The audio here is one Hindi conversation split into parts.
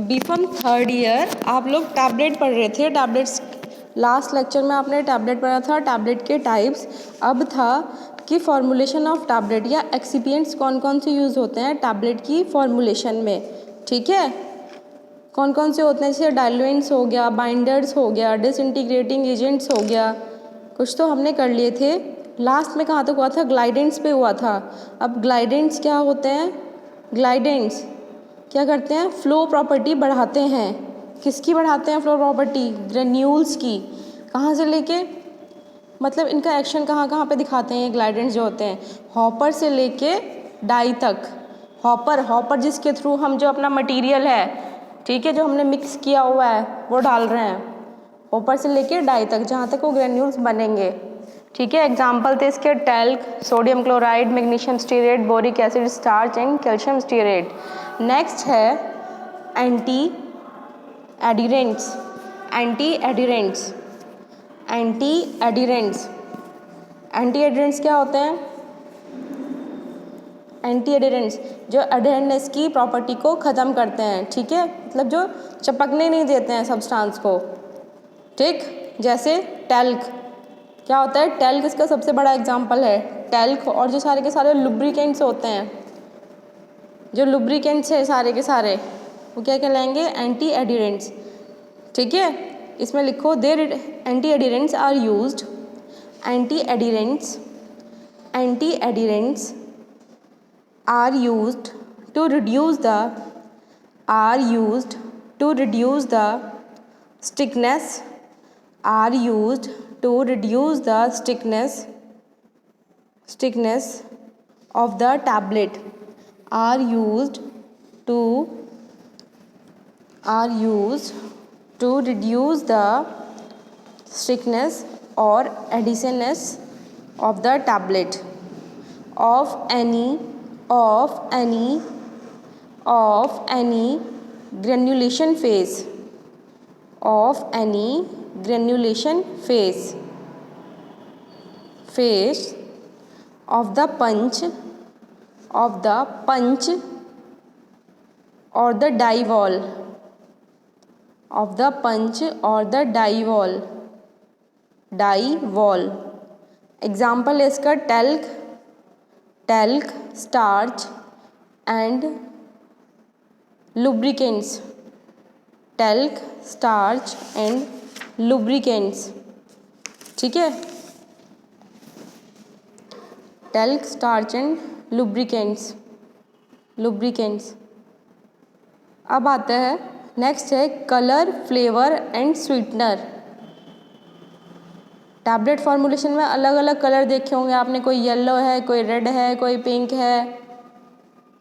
बीफॉर्म थर्ड ईयर आप लोग टैबलेट पढ़ रहे थे। टैबलेट्स लास्ट लेक्चर में आपने टैबलेट पढ़ा था, टैबलेट के टाइप्स। अब था कि फॉर्मुलेशन ऑफ टैबलेट या एक्सिपिएंट्स कौन कौन से यूज़ होते हैं टैबलेट की फॉर्मुलेशन में। ठीक है, कौन कौन से होते हैं, जैसे डाइल्यूएंट्स हो गया, बाइंडर्स हो गया, डिसइंटीग्रेटिंग एजेंट्स हो गया। कुछ तो हमने कर लिए थे। लास्ट में कहाँ तक हुआ था, ग्लाइडेंट्स पे हुआ था। अब ग्लाइडेंट्स क्या होते हैं, ग्लाइडेंट्स क्या करते हैं, फ्लो प्रॉपर्टी बढ़ाते हैं। किसकी बढ़ाते हैं फ्लो प्रॉपर्टी, ग्रेन्यूल्स की। कहाँ से लेके, मतलब इनका एक्शन कहाँ कहाँ पे दिखाते हैं ये ग्लाइडेंट्स जो होते हैं, हॉपर से लेके डाई तक। हॉपर जिसके थ्रू हम जो अपना मटेरियल है, ठीक है, जो हमने मिक्स किया हुआ है वो डाल रहे हैं, हॉपर से लेके डाई तक, जहाँ तक वो ग्रेन्यूल्स बनेंगे। ठीक है, एग्जाम्पल थे इसके talc, sodium chloride, magnesium stearate, boric acid, starch and calcium stearate. Next है एंटी एडिरेंट्स। एंटी एडिरेंट्स क्या होते हैं, एंटी एडिरेंट्स जो एडेरेंस की प्रॉपर्टी को ख़त्म करते हैं। ठीक है, मतलब जो चिपकने नहीं देते हैं सब्सटेंस को। ठीक, जैसे टैल्क क्या होता है, टैल्क इसका सबसे बड़ा एग्जांपल है। टैल्क और जो सारे के सारे लुब्रिकेंट्स होते हैं, जो लुब्रिकेंट्स है सारे के सारे, वो क्या कहलाएंगे, एंटी एडिरेंट्स। ठीक है, इसमें लिखो there anti adherents are used, anti adherents are used to reduce the stickiness of the tablet, are used to reduce the stickiness or adhesiveness of the tablet of any granulation phase of the punch or the die wall। Example है इसका टैल्क, स्टार्च एंड लुब्रिकेंट्स। ठीक है, टैल्क, स्टार्च एंड लुब्रिकेंट्स। अब आता है नेक्स्ट है colour, flavour and sweetener. Tablet formulation में अलग अलग कलर देखे होंगे आपने, कोई येलो है, कोई रेड है, कोई पिंक है,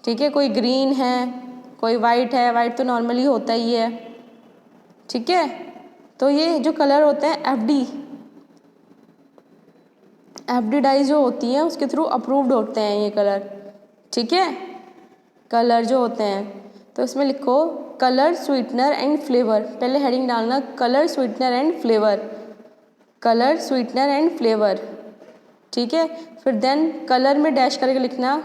ठीक है, कोई ग्रीन है, कोई वाइट है। वाइट तो नॉर्मली होता ही है। ठीक है, तो ये जो कलर होते हैं एफडी डाई जो होती है उसके थ्रू अप्रूव्ड होते हैं ये कलर। ठीक है, कलर जो होते हैं, तो इसमें लिखो कलर, स्वीटनर एंड फ्लेवर। पहले हेडिंग डालना कलर, स्वीटनर एंड फ्लेवर। ठीक है, फिर देन कलर में डैश करके लिखना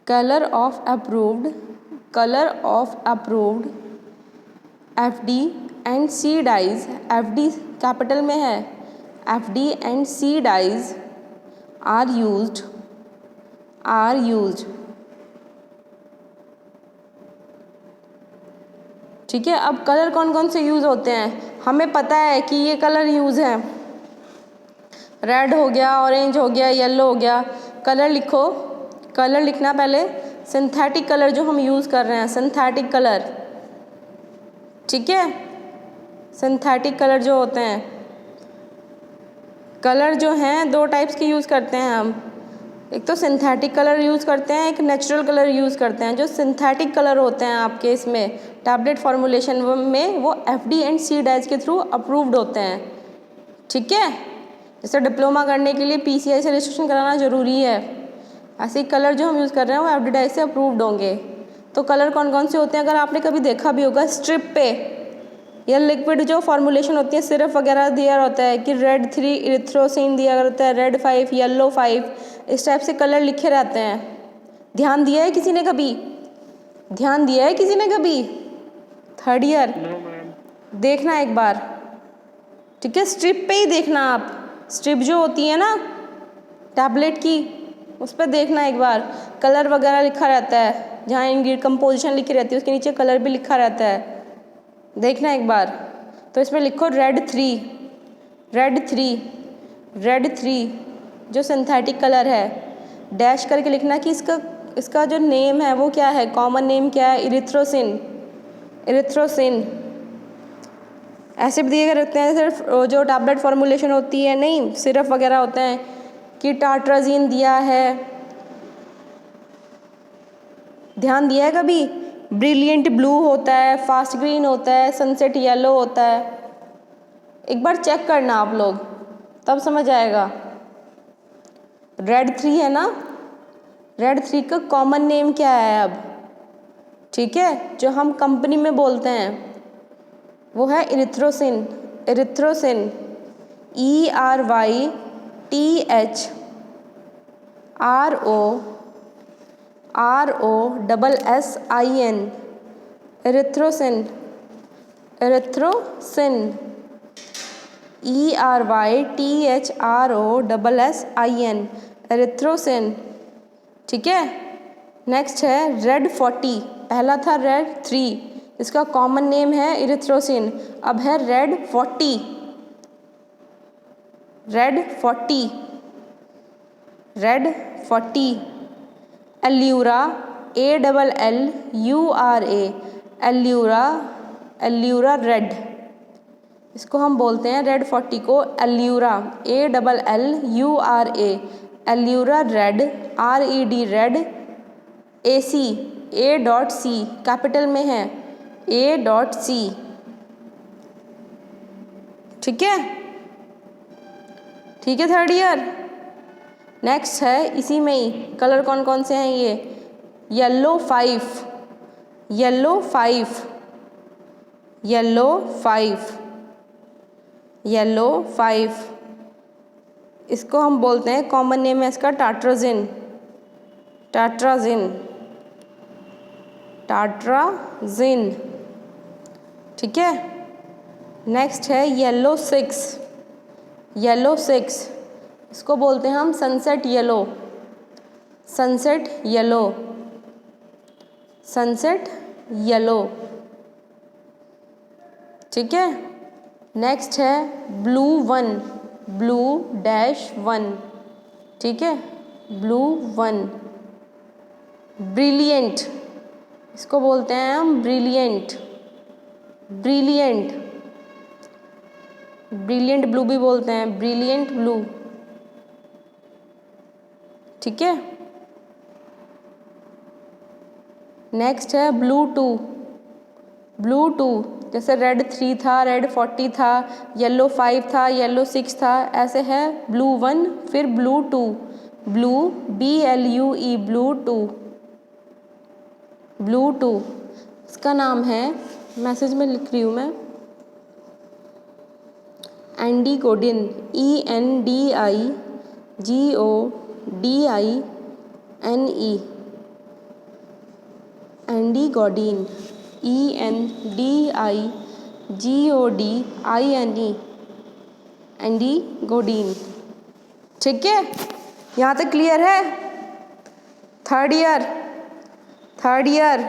colour of approved FD and C dyes. FD capital में है, FD and C dyes are used. ठीक है, अब कलर कौन कौन से यूज़ होते हैं, हमें पता है कि ये कलर यूज़ है, रेड हो गया, ऑरेंज हो गया, येलो हो गया। कलर लिखो, कलर लिखना पहले सिंथेटिक कलर जो हम यूज़ कर रहे हैं, सिंथेटिक कलर। ठीक है, सिंथेटिक कलर जो होते हैं, कलर जो हैं दो टाइप्स के यूज़ करते हैं हम, एक तो सिंथेटिक कलर यूज़ करते हैं, एक नेचुरल कलर यूज़ करते हैं। जो सिंथेटिक कलर होते हैं आपके इसमें टैबलेट फॉर्मुलेशन में, वो एफडी एंड सी डाइज के थ्रू अप्रूव्ड होते हैं। ठीक है, जैसे डिप्लोमा करने के लिए पीसीआई से रजिस्ट्रेशन कराना ज़रूरी है, ऐसे कलर जो हम यूज़ कर रहे हैं वो एफडी डाइज से अप्रूव्ड होंगे। तो कलर कौन कौन से होते हैं, अगर आपने कभी देखा भी होगा स्ट्रिप पे या लिक्विड जो फॉर्मुलेशन होती है, सिरप वगैरह दिया होता है कि रेड 3 इरिथ्रोसिन दिया रहता है, रेड 5, येलो 5, इस टाइप से कलर लिखे रहते हैं। ध्यान दिया है किसी ने कभी? ध्यान दिया है किसी ने कभी? थर्ड ईयर देखना एक बार, ठीक है? स्ट्रिप पे ही देखना आप, स्ट्रिप जो होती है ना टैबलेट की, उस पर देखना एक बार, कलर वगैरह लिखा रहता है, जहाँ इंग्रेडिएंट कंपोजिशन लिखी रहती है उसके नीचे कलर भी लिखा रहता है, देखना एक बार। तो इसमें लिखो रेड 3, रेड 3, रेड 3 जो सिंथेटिक कलर है, डैश करके लिखना कि इसका जो नेम है वो क्या है, कॉमन नेम क्या है, इरिथ्रोसिन, इरिथ्रोसिन। ऐसे भी दिए रहते हैं सिर्फ जो टैबलेट फॉर्मुलेशन होती है, नहीं सिरप वगैरह होते हैं कि टाट्राजीन दिया है, ध्यान दिया है कभी? ब्रिलियंट ब्लू होता है, फास्ट ग्रीन होता है, सनसेट येलो होता है, एक बार चेक करना आप लोग, तब समझ आएगा। रेड 3 है ना, रेड 3 का कॉमन नेम क्या है अब, ठीक है? जो हम कंपनी में बोलते हैं वो है इरिथ्रोसिन, इरिथ्रोसिन, ERYTHROSSIN, इरिथ्रोसिन, इरिथ्रोसिन, ERYTHROSSIN, इरिथ्रोसिन, ठीक है? नेक्स्ट है रेड 40, पहला था रेड 3, इसका कॉमन नेम है इरिथ्रोसिन, अब है red 40, red 40, red 40, Allura, ALLURA, Allura, Allura red, इसको हम बोलते हैं रेड 40 को Allura, ALLURA, Allura red, RED red, AC, capital में है, A.C, ठीक है? ठीक है थर्ड ईयर। नेक्स्ट है इसी में ही कलर कौन कौन से हैं, ये येलो 5, येलो 5, येलो 5, येलो 5, इसको हम बोलते हैं, कॉमन नेम है इसका टाट्राजिन, टाट्राजिन, टाट्राजिन, ठीक है? नेक्स्ट है येलो 6, येलो 6, इसको बोलते हैं हम sunset yellow, sunset yellow, sunset yellow, ठीक है? नेक्स्ट है ब्लू 1, ब्लू -1, ठीक है? ब्लू 1, ब्रिलियंट, इसको बोलते हैं हम ब्रिलियंट, ब्रिलियंट, ब्रिलियंट ब्लू भी बोलते हैं, ब्रिलियंट ब्लू, ठीक है? नेक्स्ट है ब्लू 2, ब्लू 2, जैसे रेड 3 था, रेड 40 था, येलो 5 था, येलो 6 था, ऐसे है ब्लू 1 फिर blue 2, blue BLUE, blue 2, blue 2, इसका नाम है, मैसेज में लिख रही हूँ मैं, एंडीकोडिन, ENDIGODINE, एंडीकोडिन, ENDIGODINE, एंडीकोडिन, ठीक है? यहाँ तक क्लियर है? Third year, third year,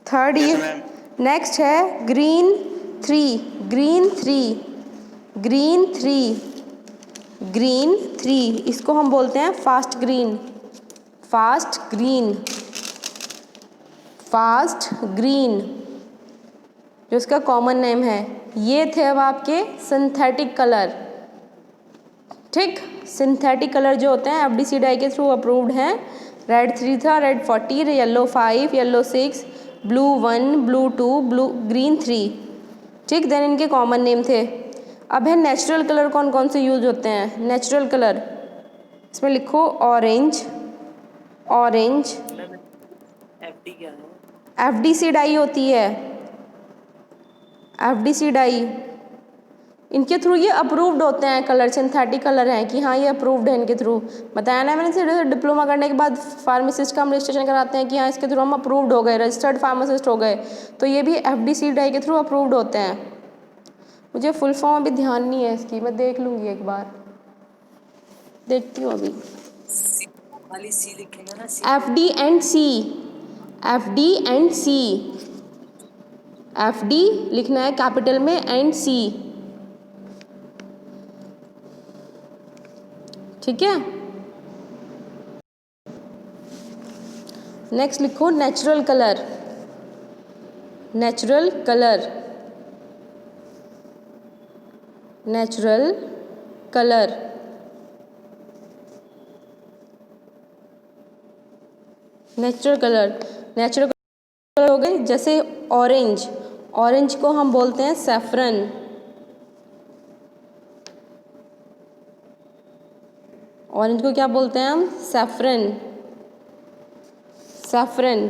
third year. Next है ग्रीन 3, ग्रीन 3, ग्रीन 3, ग्रीन 3, इसको हम बोलते हैं fast green, fast green, fast green, जो इसका कॉमन नेम है। ये थे अब आपके सिंथेटिक कलर, ठीक? सिंथेटिक कलर जो होते हैं FDCDI के थ्रू अप्रूव्ड हैं। रेड 3 था, red 40, yellow 5, yellow 6, blue 1, blue 2, blue green 3, ठीक? देन इनके कॉमन नेम थे। अब है नेचुरल कलर कौन कौन से यूज होते हैं, नेचुरल कलर, इसमें लिखो ऑरेंज, ऑरेंज, FDCDI होती है, FDCDI, इनके थ्रू ये अप्रूव्ड होते हैं कलर, सिंथेटिक कलर हैं कि हाँ ये अप्रूव्ड है इनके थ्रू। बताया ना मैंने, सिर्फ डिप्लोमा करने के बाद फार्मासिस्ट का हम रजिस्ट्रेशन कराते हैं कि हाँ इसके थ्रू हम अप्रूव्ड हो गए, रजिस्टर्ड फार्मासिस्ट हो गए। तो ये भी FDC डाई के थ्रू अप्रूव्ड होते हैं। मुझे फुल फॉर्म अभी ध्यान नहीं है इसकी, मैं देख लूँगी एक बार, देखती हूँ अभी। FD&C, FD&C, FD लिखना है कैपिटल में एंड C, ठीक है। नेक्स्ट लिखो natural colour, natural colour, natural colour, natural colour, natural colour हो गए जैसे ऑरेंज, ऑरेंज को हम बोलते हैं सैफरन, ऑरेंज को क्या बोलते हैं हम? सैफरन, सैफरन,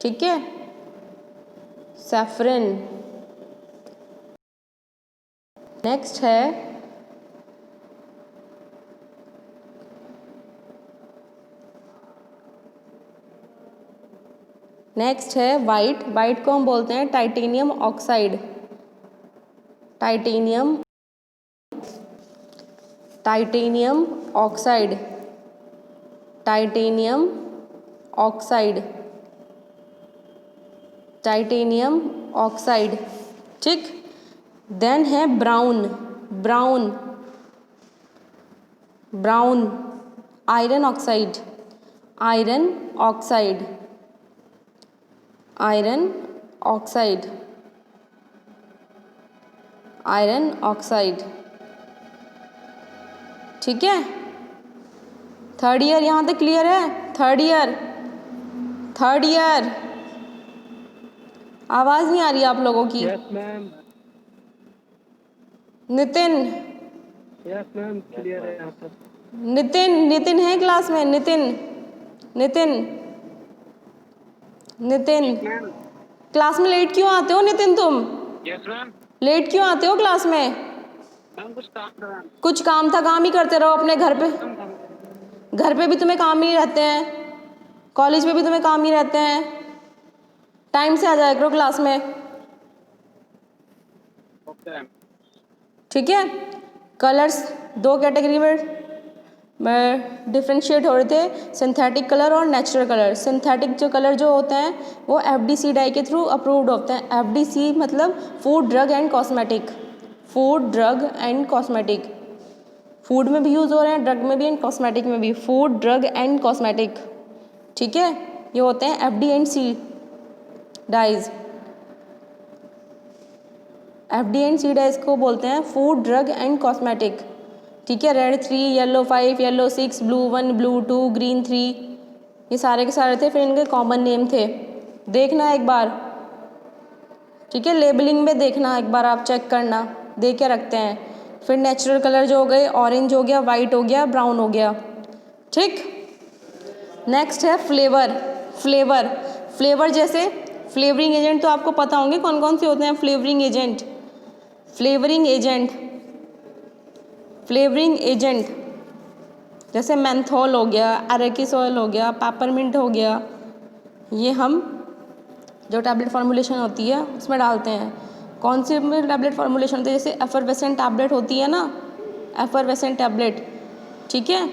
ठीक है, सैफरन। नेक्स्ट है वाइट, वाइट को हम बोलते हैं titanium oxide, titanium, titanium oxide, titanium oxide, titanium oxide, ठीक। देन है brown, brown, brown, iron oxide, iron oxide, iron oxide, iron oxide, ठीक है। थर्ड ईयर यहाँ तक क्लियर है? थर्ड ईयर, थर्ड ईयर, आवाज नहीं आ रही आप लोगों की? Yes ma'am. Nitin, yes ma'am clear है यहाँ पर। नितिन, नितिन है क्लास में? नितिन, नितिन, नितिन, क्लास में लेट क्यों आते हो नितिन तुम? Yes ma'am. लेट क्यों आते हो क्लास में? मैम कुछ काम था। कुछ काम था, काम ही करते रहो अपने घर पे, घर पे भी तुम्हें काम ही रहते हैं, कॉलेज में भी तुम्हें काम ही रहते हैं, टाइम से आ जाया करो क्लास में, ठीक है। कलर्स दो कैटेगरी में डिफ्रेंशिएट हो रहे थे, सिंथेटिक कलर और नेचुरल कलर। सिंथेटिक जो कलर जो होते हैं वो FDC डाई के थ्रू अप्रूव्ड होते हैं। FDC मतलब food drug and cosmetic, food drug and cosmetic, food में भी यूज़ हो रहे हैं, ड्रग में भी एंड कॉस्मेटिक में भी, फूड ड्रग एंड कॉस्मेटिक, ठीक है। ये होते हैं FD&C डाइज, FD&C डाइज को बोलते हैं फूड ड्रग एंड कॉस्मेटिक, ठीक है। Red 3, yellow 5, yellow 6, blue 1, blue 2, green 3, ये सारे के सारे थे, फिर इनके कॉमन नेम थे, देखना एक बार, ठीक है। लेबलिंग में देखना एक बार, आप चेक करना, देख के रखते हैं। फिर नेचुरल कलर जो हो गए, ऑरेंज हो गया, वाइट हो गया, ब्राउन हो गया, ठीक। नेक्स्ट है फ्लेवर, फ्लेवर, फ्लेवर जैसे फ्लेवरिंग एजेंट तो आपको पता होंगे कौन कौन से होते हैं flavouring agent, flavouring agent, flavouring agent जैसे मेंथोल हो गया, अरेकिस ऑयल हो गया, पेपरमिंट हो गया, ये हम जो टैबलेट फॉर्मुलेशन होती है उसमें डालते हैं। कौन सी में टैबलेट फॉर्मुलेशन होती है? जैसे एफरवेसेंट टैबलेट होती है ना, एफरवेसेंट टैबलेट, ठीक है,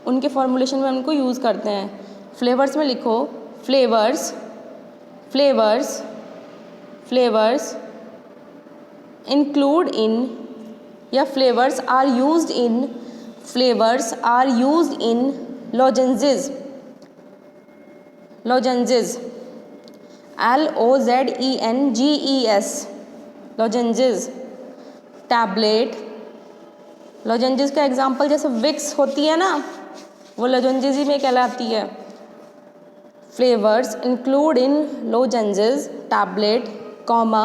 उनके फॉर्मुलेशन में उनको यूज़ करते हैं। फ्लेवर्स में लिखो flavours, flavours, flavours include in या flavors are used in, flavors are used in lozenges, lozenges, LOZENGES, lozenges, tablet, lozenges का एग्जाम्पल जैसे विक्स होती है ना, वो lozenges ही में कहलाती है। Flavours include in lozenges, tablet, comma,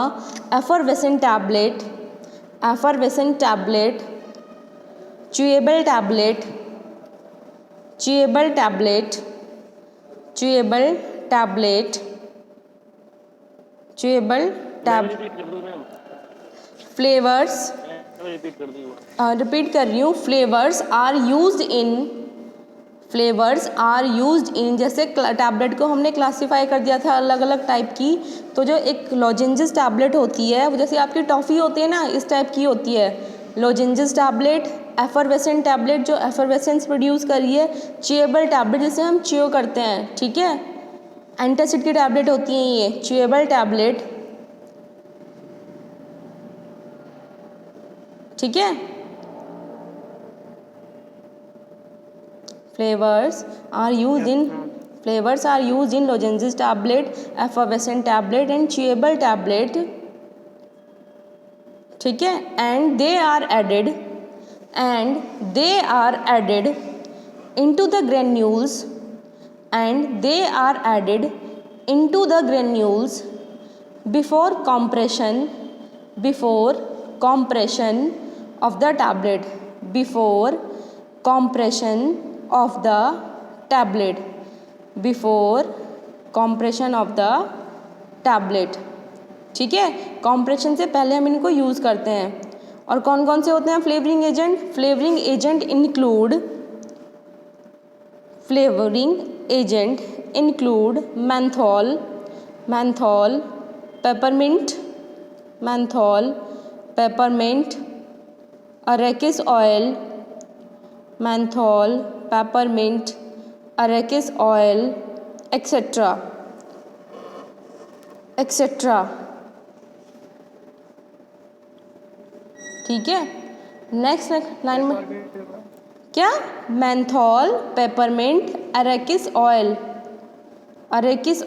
effervescent tablet, effervescent tablet, chewable tablet, chewable tablet, chewable tablet, chewable tab, flavours repeat कर दी रिपीट कर रही हूँ, फ्लेवर्स आर यूज्ड इन, जैसे टैबलेट को हमने क्लासीफाई कर दिया था अलग अलग टाइप की, तो जो एक लॉजेंजेस टैबलेट होती है वो जैसे आपकी टॉफ़ी होती है ना, इस टाइप की होती है लॉजेंजेस टैबलेट, एफरवेसेंट टैबलेट जो एफरवेसेंस प्रोड्यूस करी है, च्यूएबल टैबलेट जिसे हम च्यू करते हैं, ठीक है, एंटासिड की टैबलेट होती हैं ये च्यूएबल टैबलेट, ठीक है। Flavors are used in lozenges tablet, effervescent tablet and chewable tablet, ठीक है, and they are added into the granules before compression of the tablet, before compression of the tablet, ठीक है। कॉम्प्रेशन से पहले हम इनको यूज़ करते हैं। और कौन कौन से होते हैं flavouring agent include menthol, peppermint, arachis oil, etc. ठीक है। नेक्स्ट लाइन में क्या, menthol, peppermint, arachis oil, ARACHIS,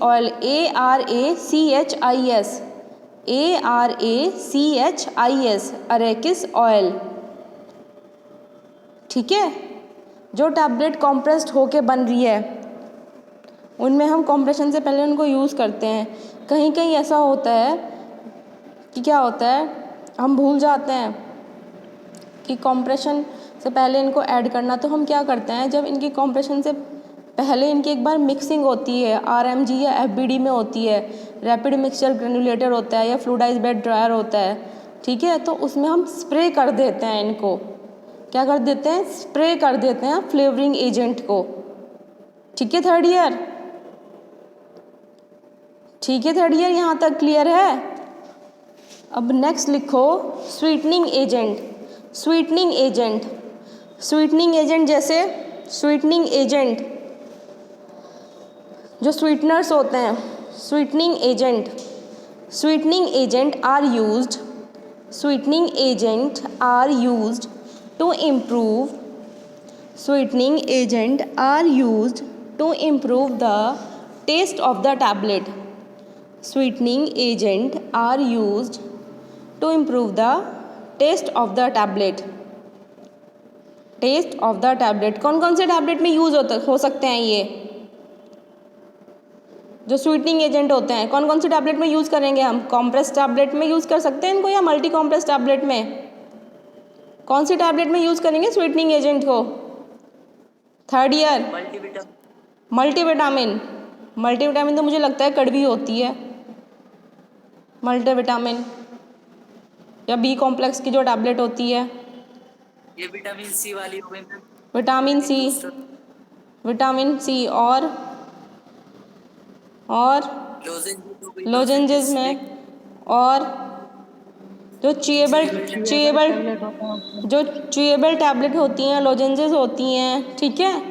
arachis oil, ठीक है। जो टैबलेट कॉम्प्रेस्ड होके बन रही है उनमें हम कॉम्प्रेशन से पहले उनको यूज़ करते हैं। कहीं कहीं ऐसा होता है कि क्या होता है, हम भूल जाते हैं कि कॉम्प्रेशन से पहले इनको ऐड करना, तो हम क्या करते हैं, जब इनकी कॉम्प्रेशन से पहले इनकी एक बार मिक्सिंग होती है, RMG या FBD में होती है, रैपिड मिक्सचर ग्रेनुलेटर होता है या फ्लूइडाइज्ड बेड ड्रायर होता है, ठीक है, तो उसमें हम स्प्रे कर देते हैं इनको, क्या कर देते हैं, स्प्रे कर देते हैं फ्लेवरिंग एजेंट को, ठीक है थर्ड ईयर, यहाँ तक क्लियर है। अब नेक्स्ट लिखो स्वीटनिंग एजेंट, जैसे स्वीटनिंग एजेंट जो स्वीटनर्स होते हैं, sweetening agent are used to improve the taste of the tablet, कौन कौन से टैबलेट में यूज़ हो सकते हैं ये जो स्वीटनिंग एजेंट होते हैं, कौन कौन सी टैबलेट में यूज़ करेंगे हम, कॉम्प्रेस टैबलेट में यूज़ कर सकते हैं इनको या मल्टी कॉम्प्रेस टैबलेट में, कौन सी टैबलेट में यूज़ करेंगे स्वीटनिंग एजेंट को, थर्ड ईयर, मल्टीविटामिन तो मुझे लगता है कड़वी होती है मल्टीविटामिन, या बी कॉम्प्लेक्स की जो टैबलेट होती है, ये विटामिन सी वाली हो गई मैम, विटामिन सी और लोजेंजेस में, और जो च्यूएबल टैबलेट होती हैं, लोजेंजेस होती हैं, ठीक है,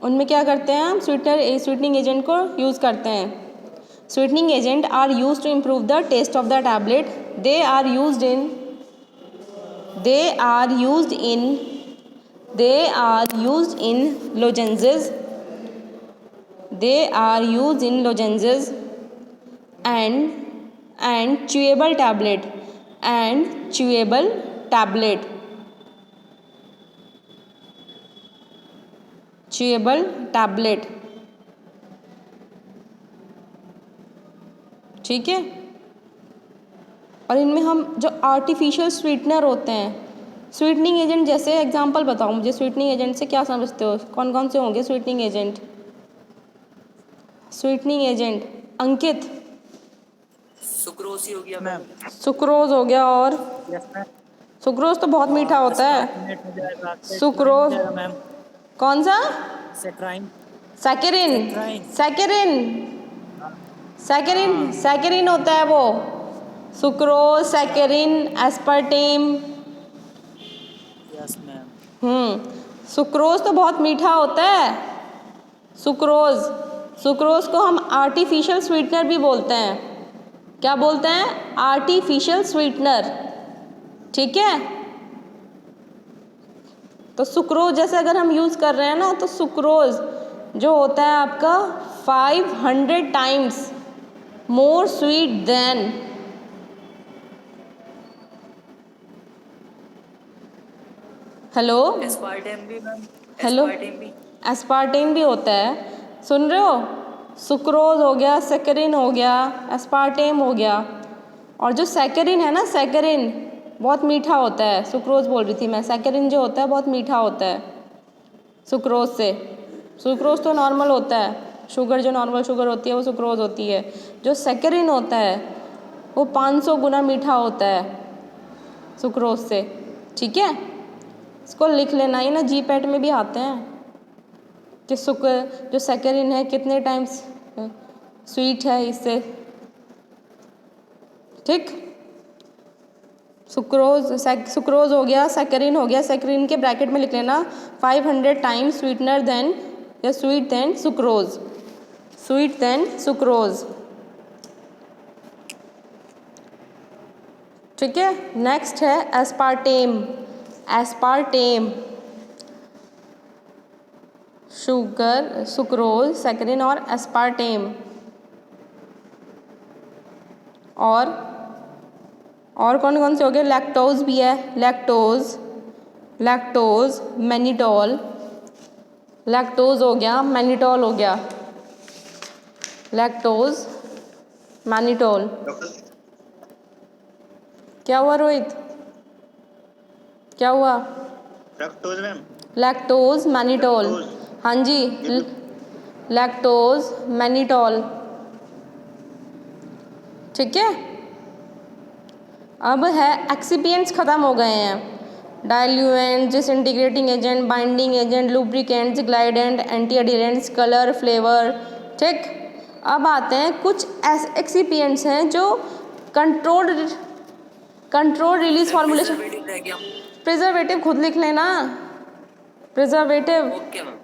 उनमें क्या करते हैं हम स्वीटनिंग एजेंट को यूज़ करते हैं। Sweetening agent are used to improve the taste of the tablet, they are used in lozenges, and chewable tablet, ठीक है। और इनमें हम जो आर्टिफिशियल स्वीटनर होते हैं, स्वीटनिंग एजेंट, जैसे एग्जांपल बताओ मुझे, स्वीटनिंग एजेंट से क्या समझते हो, कौन कौन से होंगे स्वीटनिंग एजेंट, अंकित, सुक्रोज हो गया मैम, सुक्रोज हो गया, और यस मैम, सुक्रोज तो बहुत मीठा होता है। अस्पार्टिनेट हो जाएगा, सुक्रोज हो जाएगा मैम, कौन सा? सेट्राइन, सैकरिन। सेट्राइन, सैकरिन सैकरिन सैकरिन होता है वो। Sucrose, saccharin, aspartame. Yes ma'am. Sucrose तो बहुत मीठा होता है। सुक्रोज सुक्रोज को हम आर्टिफिशियल स्वीटनर भी बोलते हैं। क्या बोलते हैं? Artificial sweetener. ठीक है। तो सुक्रोज जैसे अगर हम यूज़ कर रहे हैं ना, तो सुक्रोज जो होता है आपका 500 times more sweet than hello aspartame भी मैम, हेलो एस्पार्टेम भी। एस्पार्टेम भी होता है। सुन रहे हो? सुक्रोज हो गया, सैकरिन हो गया, एस्पार्टेम हो गया। और जो सैकरिन है ना, सैकरिन बहुत मीठा होता है। सुक्रोज बोल रही थी मैं, सैकरिन जो होता है बहुत मीठा होता है सुक्रोज से। सुक्रोज तो नॉर्मल होता है, शुगर जो नॉर्मल शुगर होती है वो सुक्रोज होती है। जो सैकरिन होता है वो 500 गुना मीठा होता है सुक्रोज से। ठीक है, इसको लिख लेना। ही ना जी पैट में भी आते हैं कि जो सैकरिन है कितने टाइम्स स्वीट है इससे। ठीक, सुक्रोज हो गया, सैकरिन हो गया। सैकरिन के ब्रैकेट में लिख लेना 500 टाइम्स स्वीटनर देन या sweet than sucrose, sweet than sucrose. ठीक है। नेक्स्ट है aspartame. Aspartame sugar, sucrose, saccharin और एस्पार्टेम। और कौन कौन से हो गए? लैक्टोज भी है, लैक्टोज, लैक्टोज, मैनिटोल। लैक्टोज हो गया, मैनिटोल हो गया। Lactose, mannitol. क्या हुआ रोहित? क्या हुआ? Lactose ma'am. Lactose, mannitol. हाँ जी, लैक्टोज, मैनिटोल। ठीक है। अब है एक्सिपिएंट्स ख़त्म हो गए हैं। Diluent, disintegrating agent, binding agent, lubricants, glidant, anti adherents, colour, flavour. ठीक, अब आते हैं कुछ ऐसे एक्सिपिएंट्स हैं जो कंट्रोल रिलीज फॉर्मुलेशन। प्रिजर्वेटिव रह गया। प्रिजर्वेटिव खुद लिख लेना, प्रिजर्वेटिव। Okay ma'am.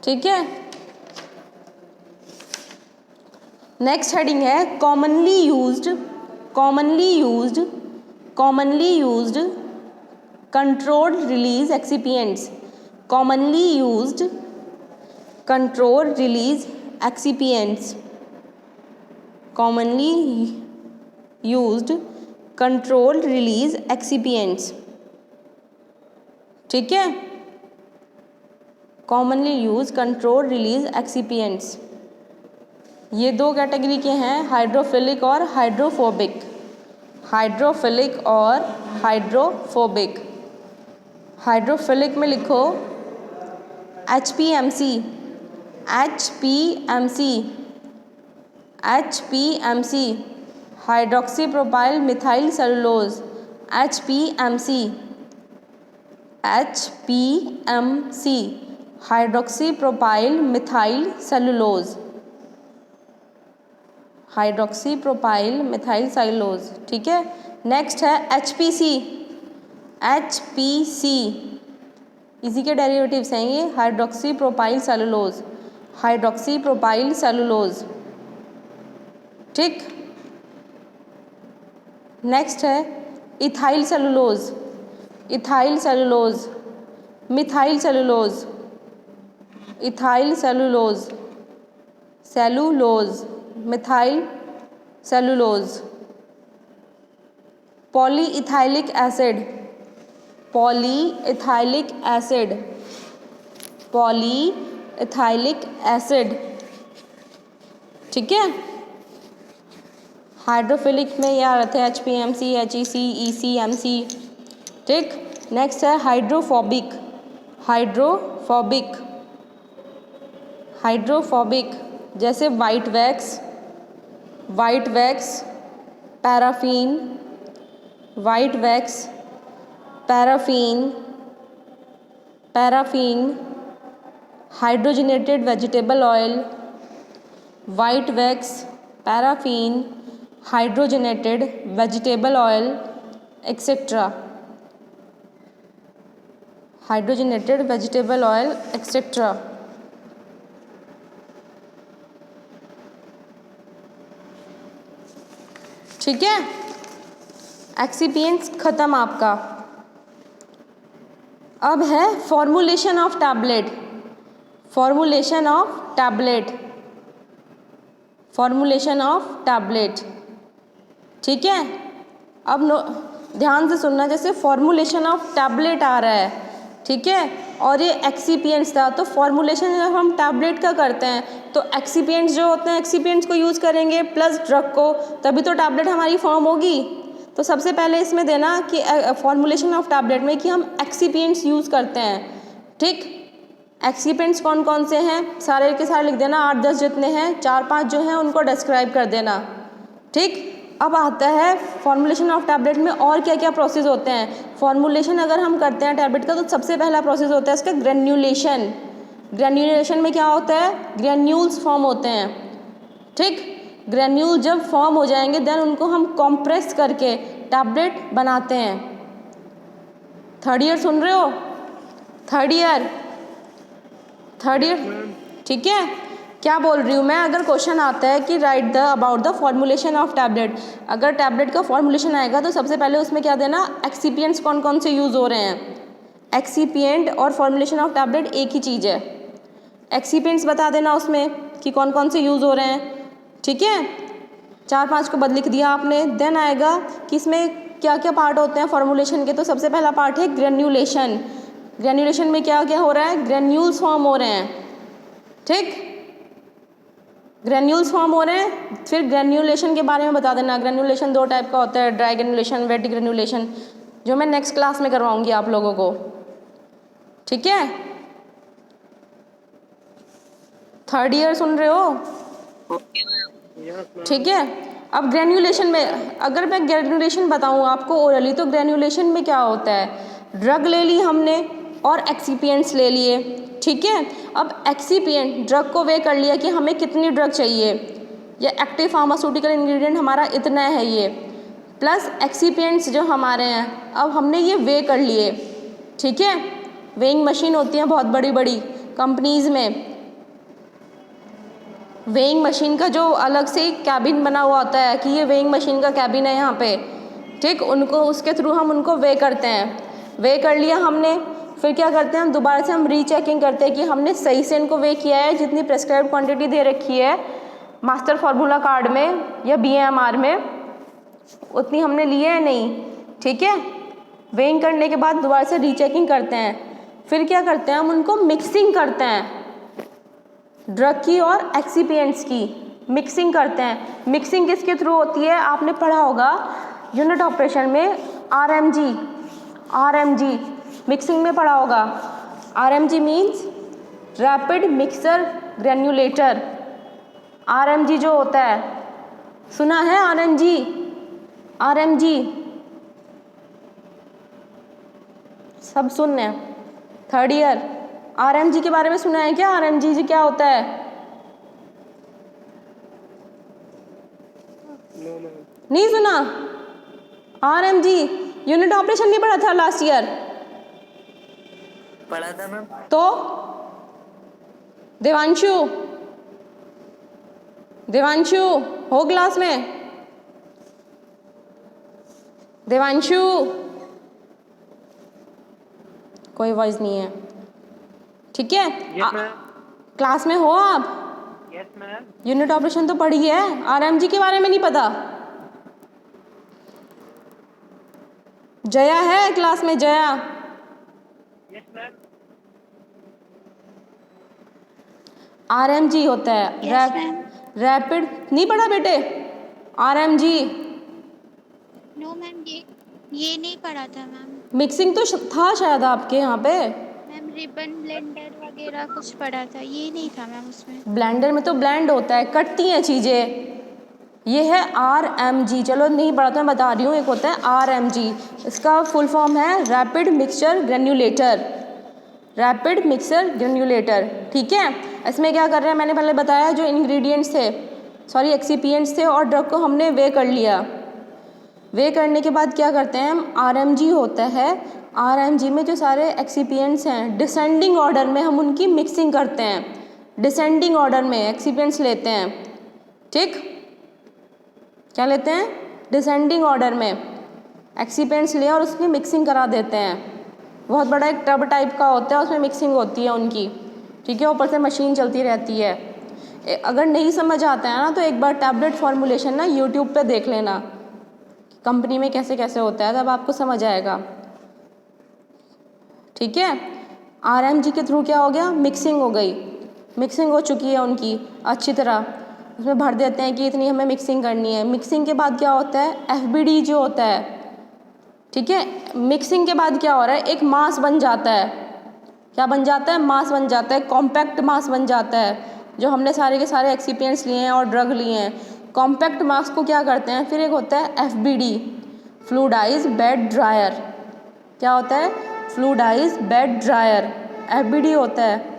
ठीक है। नेक्स्ट हेडिंग है commonly used, commonly used, commonly used controlled release excipients. Commonly used control release excipients. Commonly used control release excipients. ठीक है। Commonly use control release excipients. ये दो कैटेगरी के हैं, हाइड्रोफिलिक और हाइड्रोफोबिक। हाइड्रोफिलिक और हाइड्रोफोबिक। हाइड्रोफिलिक में लिखो HPMC, HPMC, HPMC, hydroxy propyl methyl cellulose. HPMC, HPMC, hydroxy propyl methyl cellulose. Hydroxy propyl methyl cellulose. ठीक है। नेक्स्ट है HPC, HPC, इसी के डेरिवेटिव्स हैं ये, hydroxy propyl cellulose, hydroxy propyl cellulose. ठीक। नेक्स्ट है ethyl cellulose, ethyl cellulose, methyl cellulose, ethyl cellulose, cellulose, methyl cellulose. Polyethylic acid, polyethylic acid, polyethylic acid. ठीक है। हाइड्रोफिलिक में ये आ रहे थे HPMC, HEC, ECMC। ठीक। नेक्स्ट है हाइड्रोफोबिक, हाइड्रोफोबिक, हाइड्रोफोबिक जैसे white wax, white wax, paraffin, white wax, paraffin, hydrogenated vegetable oil, white wax, paraffin, hydrogenated vegetable oil etcetera, hydrogenated vegetable oil etcetera. ठीक है, एक्सिपिएंट्स खत्म आपका। अब है formulation of tablet, formulation of tablet, formulation of tablet. ठीक है, अब ध्यान से सुनना, जैसे फॉर्मुलेशन ऑफ टैबलेट आ रहा है, ठीक है, और ये एक्सिपिएंट्स था, तो फॉर्मुलेशन जब हम टैबलेट का करते हैं तो एक्सिपिएंट्स जो होते हैं, एक्सिपिएंट्स को यूज़ करेंगे प्लस ड्रग को, तभी तो टैबलेट हमारी फॉर्म होगी। तो सबसे पहले इसमें देना कि फॉर्मुलेशन ऑफ टैबलेट में कि हम एक्सिपिएंट्स यूज़ करते हैं। ठीक, एक्सिपिएंट्स कौन कौन से हैं सारे के सारे लिख देना, 8-10 जितने हैं, 4-5 जो हैं उनको डिस्क्राइब कर देना। ठीक, अब आता है फॉर्मुलेशन ऑफ टैबलेट में और क्या क्या प्रोसेस होते हैं। फॉर्मुलेशन अगर हम करते हैं टैबलेट का तो सबसे पहला प्रोसेस होता है इसका ग्रेन्यूलेशन। ग्रेन्यूलेशन में क्या होता है, ग्रेन्यूल्स फॉर्म होते हैं। ठीक, ग्रेन्यूल जब फॉर्म हो जाएंगे देन उनको हम कॉम्प्रेस करके टैबलेट बनाते हैं। थर्ड ईयर सुन रहे हो, थर्ड ईयर, ठीक है, क्या बोल रही हूँ मैं। अगर क्वेश्चन आता है कि right the about the formulation of tablet, अगर टैबलेट का फॉर्मुलेशन आएगा तो सबसे पहले उसमें क्या देना, एक्सिपिएंट्स कौन कौन से यूज़ हो रहे हैं। एक्सिपिएंट और फॉर्मुलेशन ऑफ टैबलेट एक ही चीज़ है। एक्सिपिएंट्स बता देना उसमें कि कौन कौन से यूज़ हो रहे हैं। ठीक है, 4-5 को बद लिख दिया आपने। देन आएगा कि इसमें क्या क्या पार्ट होते हैं फॉर्मुलेशन के, तो सबसे पहला पार्ट है ग्रेन्यूलेशन। ग्रेन्यूलेशन में क्या क्या हो रहा है, ग्रेन्यूल्स फॉर्म हो रहे हैं। ठीक, ग्रेन्यूल्स फॉर्म हो रहे हैं। फिर ग्रेन्यूलेशन के बारे में बता देना, ग्रेन्यूलेशन 2 टाइप का होता है, ड्राई ग्रेन्यूलेशन, वेट ग्रेन्यूलेशन, जो मैं नेक्स्ट क्लास में करवाऊंगी आप लोगों को। ठीक है, थर्ड ईयर सुन रहे हो, ठीक है। अब ग्रेन्यूलेशन में अगर मैं ग्रेन्यूलेशन बताऊं आपको ओरली, तो ग्रेन्यूलेशन में क्या होता है, ड्रग ले ली हमने और एक्सिपिएंट्स ले लिए। ठीक है, अब एक्सिपिएंट ड्रग को वे कर लिया कि हमें कितनी ड्रग चाहिए, या एक्टिव फार्मास्यूटिकल इंग्रेडिएंट हमारा इतना है ये, प्लस एक्सिपिएंट्स जो हमारे हैं अब हमने ये वे कर लिए। ठीक है, वेइंग मशीन होती हैं बहुत बड़ी बड़ी कंपनीज़ में, वेइंग मशीन का जो अलग से कैबिन बना हुआ होता है कि ये वेइंग मशीन का कैबिन है यहाँ पे। ठीक, उनको उसके थ्रू हम उनको वे करते हैं। वे कर लिया हमने, फिर क्या करते हैं हम दोबारा से हम रीचेकिंग करते हैं कि हमने सही से इनको वे किया है, जितनी प्रेस्क्राइब्ड क्वांटिटी दे रखी है मास्टर फार्मूला कार्ड में या BAMR में उतनी हमने ली है नहीं। ठीक है, वेइंग करने के बाद दोबारा से रीचेकिंग करते हैं। फिर क्या करते हैं हम उनको मिक्सिंग करते हैं, ड्रग की और एक्सिपिएंट्स की मिक्सिंग करते हैं। मिक्सिंग किसके थ्रू होती है, आपने पढ़ा होगा यूनिट ऑपरेशन में, RMG मिक्सिंग में पढ़ा होगा। RMG means rapid mixer granulator. RMG जो होता है, सुना है RMG सब सुनने हैं। थर्ड ईयर RMG के बारे में सुना है क्या, RMG जी क्या होता है, नहीं सुना। RMG यूनिट ऑपरेशन नहीं पढ़ा था लास्ट ईयर, पढ़ा था मैम। तो देवांशु हो क्लास में, देवांशु कोई वॉइस नहीं है। ठीक है, क्लास में हो आप, यस मैम। यूनिट ऑपरेशन तो पढ़ी है, RMG के बारे में नहीं पता। जया है क्लास में, जया। Yes ma'am. RMG होता है रैपिड, नहीं पढ़ा बेटे RMG। नो मैम, ये नहीं पढ़ा था मैम। मिक्सिंग तो था शायद आपके यहाँ पे, मैम रिबन ब्लेंडर वगैरह कुछ पढ़ा था, ये नहीं था मैम उसमें। ब्लेंडर में तो ब्लेंड होता है, कटती हैं चीज़ें, ये है RMG, चलो नहीं पढ़ा तो मैं बता रही हूँ, एक होता है RMG, इसका फुल फॉर्म है रैपिड मिक्सचर ग्रेन्यूलेटर, रैपिड मिक्सर ग्रेन्यूलेटर। ठीक है, इसमें क्या कर रहे हैं, मैंने पहले बताया जो इंग्रेडिएंट्स थे, सॉरी एक्सिपिएंट्स थे और ड्रग को हमने वे कर लिया। वे करने के बाद क्या करते हैं हम, RMG होता है, RMG में जो सारे एक्सिपिएंट्स हैं डिसेंडिंग ऑर्डर में हम उनकी मिक्सिंग करते हैं, डिसेंडिंग ऑर्डर में एक्सिपिएंट्स लेते हैं। ठीक, क्या लेते हैं, डिसेंडिंग ऑर्डर में एक्सिपिएंट्स ले और उसकी मिक्सिंग करा देते हैं। बहुत बड़ा एक टब टाइप का होता है, उसमें मिक्सिंग होती है उनकी। ठीक है, ऊपर से मशीन चलती रहती है। अगर नहीं समझ आता है ना तो एक बार टैबलेट फॉर्मुलेशन ना यूट्यूब पे देख लेना, कंपनी में कैसे कैसे होता है, तब आपको समझ आएगा। ठीक है, RMG के थ्रू क्या हो गया, मिक्सिंग हो गई, मिक्सिंग हो चुकी है उनकी अच्छी तरह, उसमें भर देते हैं कि इतनी हमें मिक्सिंग करनी है। मिक्सिंग के बाद क्या होता है, FBD जो होता है, ठीक है, मिक्सिंग के बाद क्या हो रहा है, एक मास बन जाता है। क्या बन जाता है, मास बन जाता है, कॉम्पैक्ट मास बन जाता है। जो हमने सारे के सारे एक्सिपिएंट्स लिए हैं और ड्रग लिए हैं, कॉम्पैक्ट मास को क्या करते हैं, फिर एक होता है FBD, फ्लूइडाइज बेड ड्रायर। क्या होता है, फ्लूइडाइज बेड ड्रायर, FBD होता है।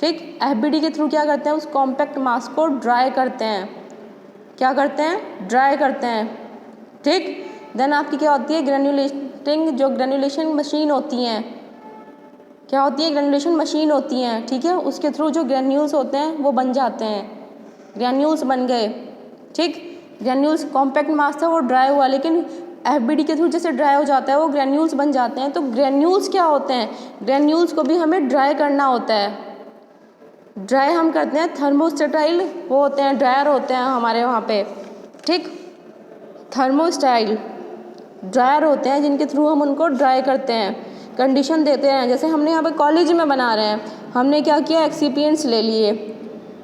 ठीक, FBD के थ्रू क्या करते हैं, उस कॉम्पैक्ट मास को ड्राई करते हैं। क्या करते हैं, ड्राई करते हैं। ठीक, देन आपकी क्या होती है, ग्रेन्युलेटिंग, जो ग्रेन्युलेशन मशीन होती हैं, क्या होती है, ग्रेन्युलेशन मशीन होती हैं। ठीक है, उसके थ्रू जो ग्रेन्यूल्स होते हैं वो बन जाते हैं, ग्रेन्यूल्स बन गए। ठीक, ग्रेन्यूल्स, कॉम्पैक्ट मास था वो ड्राई हुआ, लेकिन FBD के थ्रू जैसे ड्राई हो जाता है वो ग्रेन्यूल्स बन जाते हैं। तो ग्रेन्यूल्स क्या होते हैं, ग्रेन्यूल्स को भी हमें ड्राई करना होता है। ड्राई हम करते हैं, थर्मोस्टेटाइल वो होते हैं, ड्रायर होते हैं हमारे वहाँ पे। ठीक, थर्मोस्टाइल ड्रायर होते हैं जिनके थ्रू हम उनको ड्राई करते हैं, कंडीशन देते हैं। जैसे हमने यहाँ पे कॉलेज में बना रहे हैं, हमने क्या किया, एक्सिपिएंट्स ले लिए।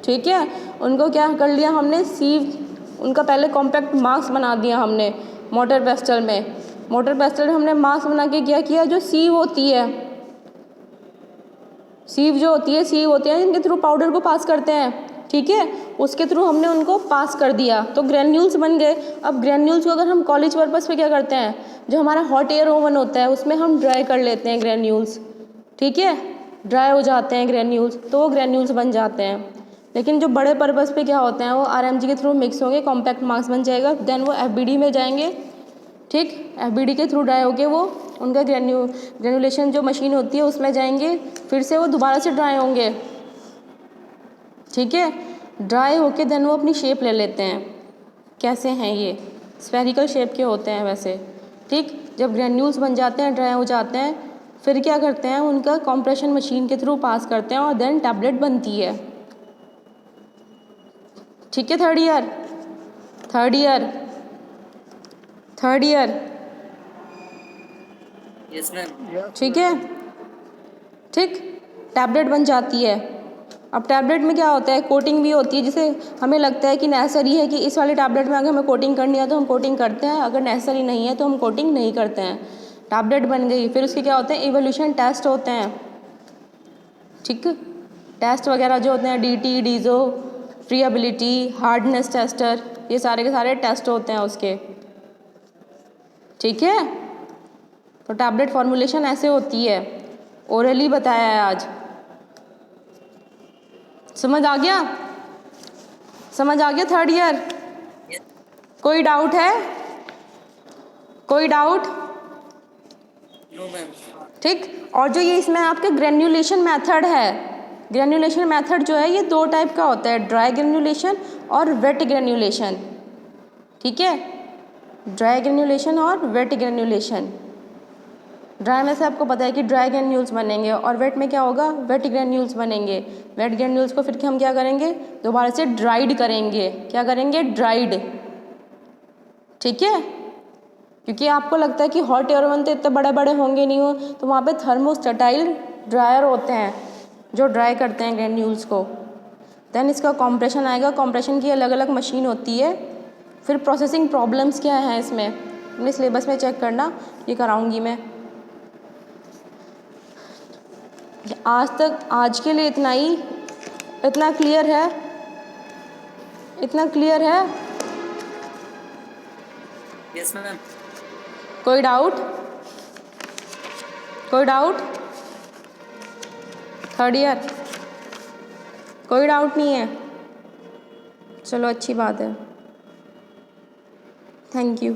ठीक है, उनको क्या कर लिया हमने, सीव, उनका पहले कॉम्पैक्ट मास बना दिया हमने मोटर पेस्टल में। मोटर पेस्टल में हमने मास बना के क्या किया, जो सीव होती है, सीव जो होती है, सीव होती है जिनके थ्रू पाउडर को पास करते हैं। ठीक है, उसके थ्रू हमने उनको पास कर दिया तो ग्रेन्यूल्स बन गए। अब ग्रेन्यूल्स को अगर हम कॉलेज पर्पस पे क्या करते हैं, जो हमारा हॉट एयर ओवन होता है उसमें हम ड्राई कर लेते हैं ग्रेन्यूल्स। ठीक है, ड्राई हो जाते हैं ग्रेन्यूल्स, तो वो ग्रेन्यूल्स बन जाते हैं। लेकिन जो बड़े पर्पस पे क्या होते हैं, वो RMG के थ्रू मिक्स होंगे, कॉम्पैक्ट मास बन जाएगा, देन वो FBD में जाएंगे। ठीक, FBD के थ्रू ड्राई होके वो उनका ग्रेन्युलेशन जो मशीन होती है उसमें जाएंगे, फिर से वो दोबारा से ड्राई होंगे। ठीक है, ड्राई होके देन वो अपनी शेप ले लेते हैं। कैसे हैं ये, स्फेरिकल शेप के होते हैं वैसे। ठीक, जब ग्रेन्यूल्स बन जाते हैं, ड्राई हो जाते हैं, फिर क्या करते हैं, उनका कॉम्प्रेशन मशीन के थ्रू पास करते हैं और देन टैबलेट बनती है। ठीक है, third year, third year, third year. Yes ma'am. ठीक है, ठीक, टैबलेट बन जाती है। अब टैबलेट में क्या होता है, कोटिंग भी होती है। जिसे हमें लगता है कि नेसेसरी है कि इस वाले टैबलेट में अगर हमें कोटिंग करनी है तो हम कोटिंग करते हैं, अगर नेसेसरी नहीं है तो हम कोटिंग नहीं करते हैं। टैबलेट बन गई, फिर उसके क्या होते हैं, इवोल्यूशन टेस्ट होते हैं। ठीक, टेस्ट वगैरह जो होते हैं, DT, डीजो, फ्रीएबिलिटी, हार्डनेस टेस्टर, ये सारे के सारे टेस्ट होते हैं उसके। ठीक है, तो टैबलेट फॉर्मुलेशन ऐसे होती है, ओरली बताया है आज। समझ आ गया, समझ आ गया थर्ड ईयर? कोई डाउट है, कोई डाउट? No ma'am. ठीक, और जो ये इसमें आपके ग्रेन्युलेशन मेथड है, ग्रेन्युलेशन मेथड जो है ये दो टाइप का होता है, ड्राई ग्रेन्युलेशन और वेट ग्रेन्युलेशन। ठीक है, ड्राई ग्रेन्युलेशन और वेट ग्रेन्युलेशन। ड्राई में से आपको पता है कि ड्राई ग्रेन्यूल्स बनेंगे और वेट में क्या होगा, वेट ग्रेन्यूल्स बनेंगे। वेट ग्रेन्यूल्स को फिर हम क्या करेंगे, दोबारा से ड्राइड करेंगे। क्या करेंगे, ड्राइड। ठीक है, क्योंकि आपको लगता है कि हॉट एयर ओवन तो इतने बड़े बड़े होंगे नहीं हो, तो वहाँ पे थर्मोस्टेटाइल ड्रायर होते हैं जो ड्राई करते हैं ग्रेन्यूल्स को। देन इसका कॉम्प्रेशन आएगा, कॉम्प्रेशन की अलग अलग मशीन होती है। फिर प्रोसेसिंग प्रॉब्लम्स क्या हैं इसमें, अपने सिलेबस में चेक करना, ये कराऊंगी मैं। आज तक, आज के लिए इतना ही। इतना क्लियर है, इतना क्लियर है? Yes ma'am. कोई डाउट? कोई डाउट? थर्ड ईयर कोई डाउट नहीं है? चलो अच्छी बात है। Thank you.